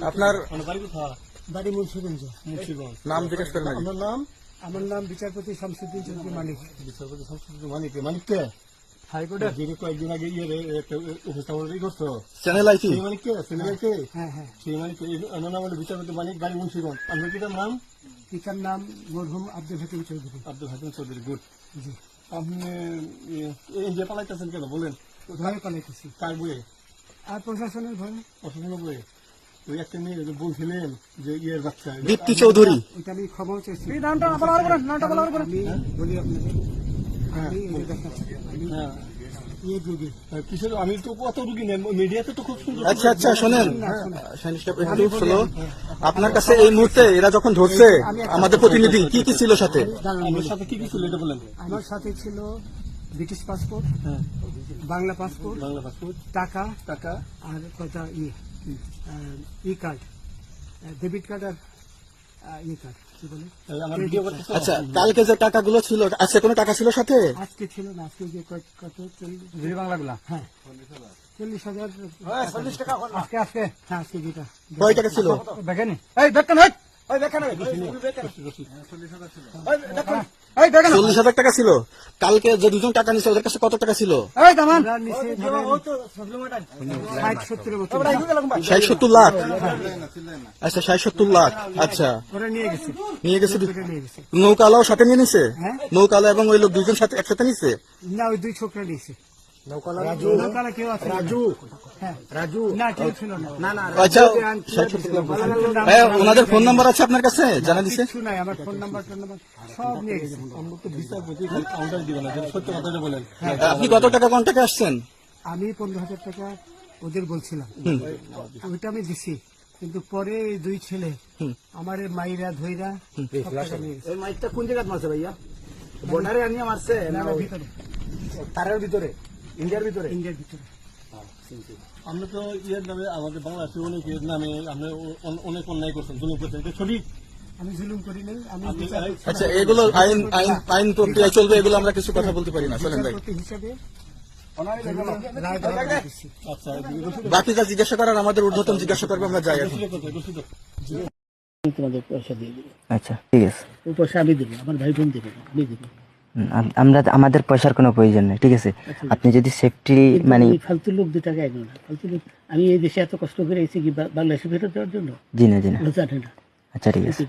আপনার বাড়ি মুন্সিগঞ্জ। নাম জিজ্ঞেস করেন? আমার নাম বিচারপতি শামসুদ্দিন চৌধুরী মানিক। বিচারপতি শামসুদ্দিন মানিক। মানিককে হাইকোর্টের যিনি কয়েকদিন আগে উপস্থাপন করছো চ্যানেল আইছি। সেই মানিককে চ্যানেলকে হ্যাঁ হ্যাঁ, সেই মানিককে নাম হলো বিচারপতি মানিক, বাড়ি মুন্সিগঞ্জ। আপনার পিতার নাম? পিতার নাম মরহুম আব্দুল হাকিম চৌধুরী। আব্দুল হাকিম চৌধুরী। গুড। জি। আপনি যে পালাইতেছেন কেন বলেন? ভয়ে পালাইতেছি। কার বইয়ে? আর প্রশাসনের ভয়ে। প্রশাসনের বইয়ে? ওই একটা মেয়ে বলছিলেন যে ইয়ের বাচ্চা দীপ্তি চৌধুরী। ওইটা আমি ক্ষমাও চাইছি। হ্যাঁ? আমি বলি আপনাদের, হ্যাঁ। আমি এই দেখাচ্ছি, আমি হ্যাঁ। ইয়ে রোগী। কিসের? আমি তো কত রুগী নেন মিডিয়াতে তো খুব সুন্দর। আচ্ছা আচ্ছা, শোনেন একটু শোনো। আপনার কাছে এই মুহূর্তে এরা যখন ধরছে আমাদের প্রতিনিধি, কি কি ছিল সাথে? আমার সাথে কি কি ছিল এটা বলেন। আমার সাথে ছিল ব্রিটিশ পাসপোর্ট, হ্যাঁ, বাংলা পাসপোর্ট, বাংলা পাসপোর্ট, টাকা টাকা, আর কয়টা ই কার্ড, ডেবিট কার্ড আর ই কার্ড, কি বলে? আমার ভিডিও করতে। আচ্ছা, কালকে যে টাকাগুলো ছিল, আজকে কোনো টাকা ছিল সাথে? আজকে ছিল না, আজকে যে কত 40 বাংলাগুলা। হ্যাঁ 40,000 আজকে আজকে হ্যাঁ, আজকে যেটা কয় টাকা ছিল? দেখেনি। 40,000 টাকা ছিল। কালকে যে দুজন টাকা নিচ্ছে ওদের কাছে কত টাকা ছিল? 60-70 লাখ। আচ্ছা, 60-70 লাখ। আচ্ছা, ওরা নিয়ে গেছে। নিয়ে গেছে। নিয়ে গেছে। নৌকালাও সাথে নিয়ে নিছে? হ্যাঁ। নৌকালা এবং ওই লোক দুজন সাথে একসাথে নিছে? না, ওই দুই ছোকরা নিয়েছে। নৌকালা কেউ আছে? হ্যাঁ, না কেউ ছিল না। আচ্ছা, ভাইয়া, ওনাদের ফোন নাম্বার আছে আপনার কাছে? জানা দিছে? কিছু নাই, আমার ফোন নাম্বার সব নিয়ে গেছে। আমরা তো বিচারপতি কাউন্টার দিবেন না, সত্য কথাটা বলেন। আপনি কত টাকা কন্টাক্টে আসছেন? আমি 15,000 টাকা ওদের বলছিলাম, ওইটা আমি দিছি। কিন্তু পরে এই দুই ছেলে আমার মাইরা ধইরা সব টাকা নিয়ে গেছে। মাইকটা কোন জায়গায় মারছে ভাইয়া? বর্ডারে আনিয়ে মারছে না ভিতরে, তারের ভিতরে, ইন্ডিয়ার ভিতরে? ইন্ডিয়ার ভিতরে। আমরা তো ইয়ের নামে, আমাদের বাংলাদেশের অনেক ইয়ের নামে আপনি অনেক অন্যায় করছেন, জুলুম করছেন, এটা সঠিক? আমি জুলুম করি নাই। আমি আচ্ছা, এগুলো আইন প্রক্রিয়া চলবে, এগুলো আমরা কিছু কথা বলতে পারি না। চলেন ভাই, বিচারপতি হিসাবে রায় দেওয়া দিচ্ছি। আচ্ছা, বাকি যা জিজ্ঞাসা করার আমাদের ঊর্ধ্বতন জিজ্ঞাসা করবে, আমরা যাই এখন। তোমাদের পয়সা দিয়ে দেবো। আচ্ছা, ঠিক আছে। ওই পয়সা আমি দেবো, আমার ভাই বোন দেবে না, আমি দেবো। আমরা আমাদের পয়সার কোনো প্রয়োজন নেই, ঠিক আছে? আপনি যদি সেফটি মানে ফালতু লোক 2 টাকা এগো না, ফালতু লোক। আমি এই দেশে এত কষ্ট করে এসেছি কি বাংলাদেশে ফেরত দেওয়ার জন্য? জি না, জি না। জানে না। আচ্ছা, ঠিক আছে।